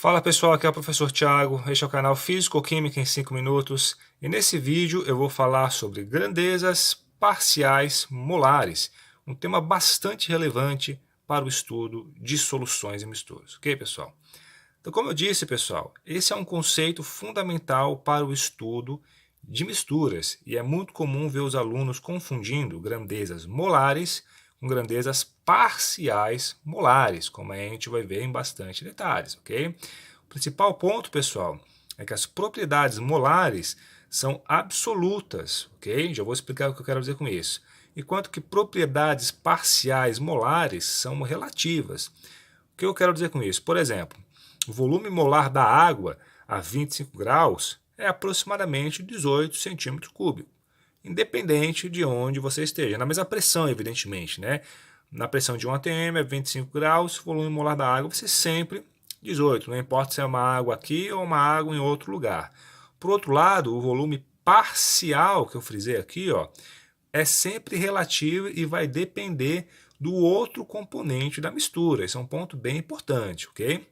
Fala pessoal, aqui é o professor Thiago, este é o canal Físico-Química em 5 minutos e nesse vídeo eu vou falar sobre grandezas parciais molares, um tema bastante relevante para o estudo de soluções e misturas, ok pessoal? Então como eu disse pessoal, esse é um conceito fundamental para o estudo de misturas e é muito comum ver os alunos confundindo grandezas molares com grandezas parciais molares, como a gente vai ver em bastante detalhes, ok? O principal ponto, pessoal, é que as propriedades molares são absolutas, ok? Já vou explicar o que eu quero dizer com isso. Enquanto que propriedades parciais molares são relativas. O que eu quero dizer com isso? Por exemplo, o volume molar da água a 25 graus é aproximadamente 18 centímetros cúbicos, independente de onde você esteja. Na mesma pressão, evidentemente, né? Na pressão de 1 atm é 25 graus, o volume molar da água vai ser sempre 18, não importa se é uma água aqui ou uma água em outro lugar. Por outro lado, o volume parcial, que eu frisei aqui, ó, é sempre relativo e vai depender do outro componente da mistura. Esse é um ponto bem importante, ok?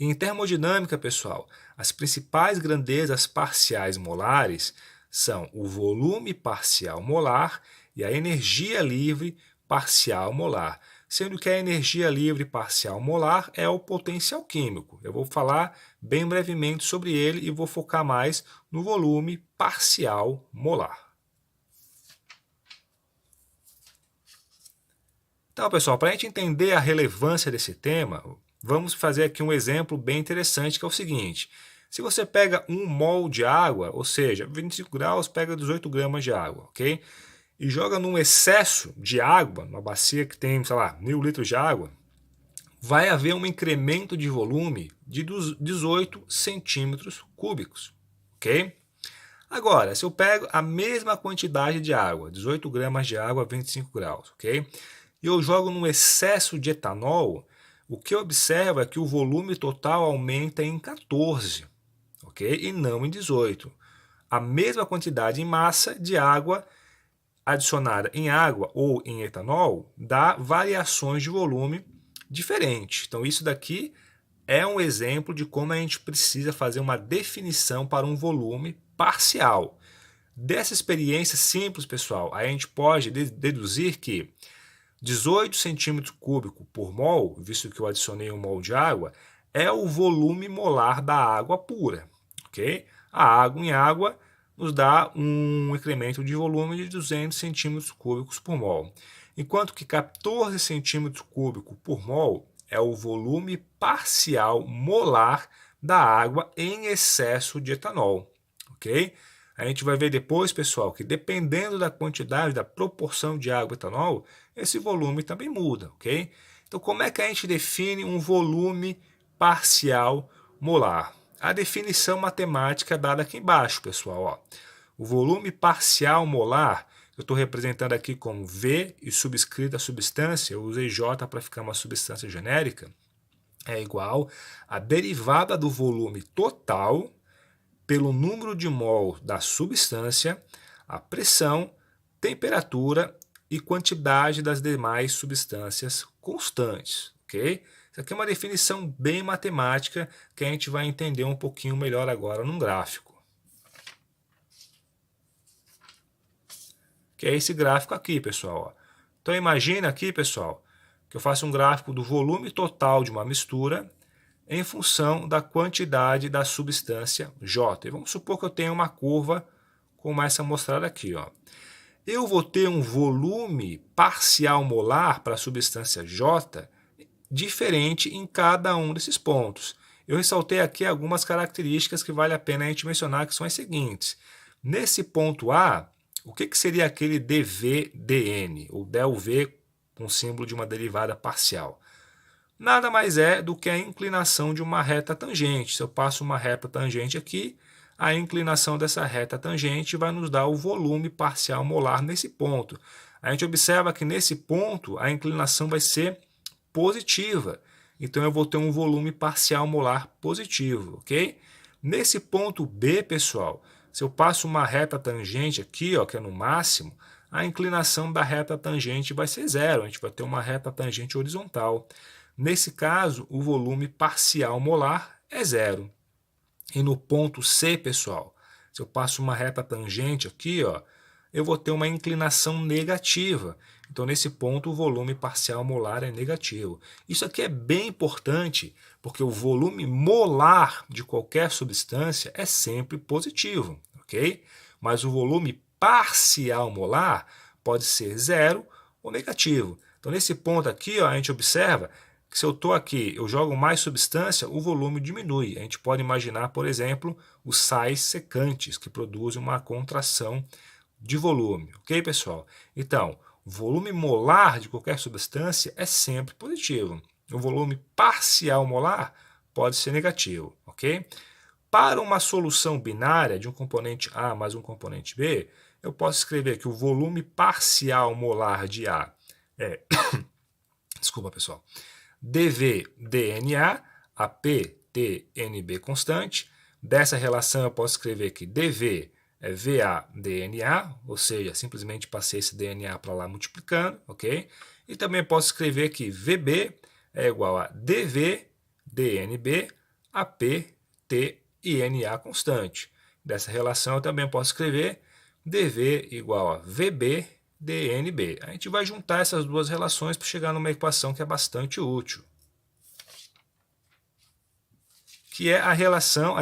Em termodinâmica, pessoal, as principais grandezas parciais molares são o volume parcial molar e a energia livre parcial molar, sendo que a energia livre parcial molar é o potencial químico. Eu vou falar bem brevemente sobre ele e vou focar mais no volume parcial molar. Então, pessoal, para a gente entender a relevância desse tema, vamos fazer aqui um exemplo bem interessante, que é o seguinte. Se você pega 1 mol de água, ou seja, 25 graus pega 18 gramas de água, ok? E joga num excesso de água, numa bacia que tem, sei lá, 1000 litros de água, vai haver um incremento de volume de 18 centímetros cúbicos, ok? Agora, se eu pego a mesma quantidade de água, 18 gramas de água a 25 graus, ok? E eu jogo num excesso de etanol, o que eu observo é que o volume total aumenta em 14, ok? E não em 18. A mesma quantidade em massa de água adicionada em água ou em etanol dá variações de volume diferentes. Então isso daqui é um exemplo de como a gente precisa fazer uma definição para um volume parcial. Dessa experiência simples, pessoal, a gente pode deduzir que 18 centímetros cúbicos por mol, visto que eu adicionei 1 mol de água, é o volume molar da água pura, ok? A água em água nos dá um incremento de volume de 200 centímetros cúbicos por mol, enquanto que 14 centímetros cúbicos por mol é o volume parcial molar da água em excesso de etanol, ok? A gente vai ver depois, pessoal, que dependendo da quantidade, da proporção de água e etanol, esse volume também muda, ok? Então, como é que a gente define um volume parcial molar? A definição matemática é dada aqui embaixo, pessoal. Ó. O volume parcial molar, eu estou representando aqui como V e subscrita a substância, eu usei J para ficar uma substância genérica, é igual à derivada do volume total pelo número de mol da substância, a pressão, temperatura e quantidade das demais substâncias constantes, ok? Isso aqui é uma definição bem matemática que a gente vai entender um pouquinho melhor agora num gráfico. Que é esse gráfico aqui, pessoal. Então imagina aqui, pessoal, que eu faço um gráfico do volume total de uma mistura em função da quantidade da substância J. E vamos supor que eu tenha uma curva como essa mostrada aqui. Ó. Eu vou ter um volume parcial molar para a substância J diferente em cada um desses pontos. Eu ressaltei aqui algumas características que vale a pena a gente mencionar, que são as seguintes. Nesse ponto A, o que seria aquele dV/dN, ou ΔV com símbolo de uma derivada parcial? Nada mais é do que a inclinação de uma reta tangente. Se eu passo uma reta tangente aqui, a inclinação dessa reta tangente vai nos dar o volume parcial molar nesse ponto. A gente observa que nesse ponto a inclinação vai ser positiva. Então eu vou ter um volume parcial molar positivo, ok? Nesse ponto B, pessoal, se eu passo uma reta tangente aqui, ó, que é no máximo, a inclinação da reta tangente vai ser zero. A gente vai ter uma reta tangente horizontal. Nesse caso, o volume parcial molar é zero. E no ponto C, pessoal, se eu passo uma reta tangente aqui, ó, eu vou ter uma inclinação negativa. Então, nesse ponto, o volume parcial molar é negativo. Isso aqui é bem importante, porque o volume molar de qualquer substância é sempre positivo, ok? Mas o volume parcial molar pode ser zero ou negativo. Então, nesse ponto aqui, ó, a gente observa que se eu estou aqui, eu jogo mais substância, o volume diminui. A gente pode imaginar, por exemplo, os sais secantes, que produzem uma contração de volume, ok, pessoal? Então, o volume molar de qualquer substância é sempre positivo. O volume parcial molar pode ser negativo, ok? Para uma solução binária de um componente A mais um componente B, eu posso escrever que o volume parcial molar de A é, desculpa, pessoal, dV/dNA, a PTNB constante. Dessa relação eu posso escrever que dV é VA/dNA, ou seja, simplesmente passei esse DNA para lá multiplicando, ok? E também posso escrever que VB é igual a dV/dNB, a PT e NA constante. Dessa relação eu também posso escrever dV igual a VB dNB. A gente vai juntar essas duas relações para chegar numa equação que é bastante útil, que é a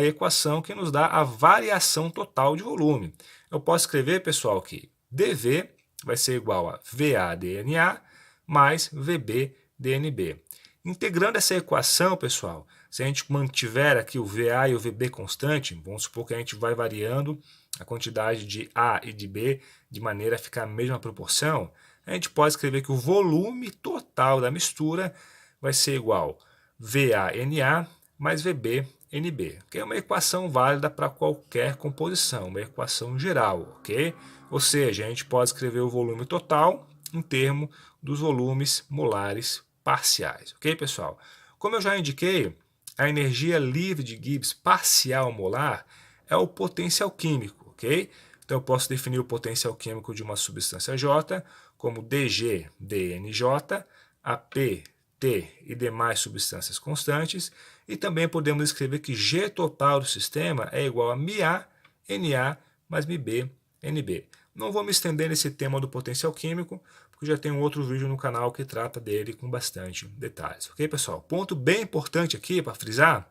equação que nos dá a variação total de volume. Eu posso escrever, pessoal, que dV vai ser igual a VA/dNA mais VB/dNB. Integrando essa equação, pessoal, se a gente mantiver aqui o VA e o VB constante, vamos supor que a gente vai variando a quantidade de A e de B de maneira a ficar a mesma proporção, a gente pode escrever que o volume total da mistura vai ser igual a VA/NA mais VB/NB, que é uma equação válida para qualquer composição, uma equação geral, ok? Ou seja, a gente pode escrever o volume total em termos dos volumes molares parciais, ok, pessoal? Como eu já indiquei, a energia livre de Gibbs parcial molar é o potencial químico, ok? Então eu posso definir o potencial químico de uma substância J como dG/dNJ, AP, T e demais substâncias constantes, e também podemos escrever que G total do sistema é igual a μA, NA mais μB, NB. Não vou me estender nesse tema do potencial químico, porque já tem um outro vídeo no canal que trata dele com bastante detalhes. Ok, pessoal? Ponto bem importante aqui para frisar: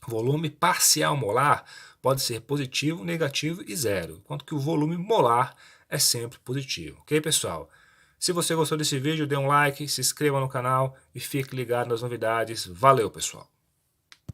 volume parcial molar pode ser positivo, negativo e zero, enquanto que o volume molar é sempre positivo. Ok, pessoal? Se você gostou desse vídeo, dê um like, se inscreva no canal e fique ligado nas novidades. Valeu, pessoal!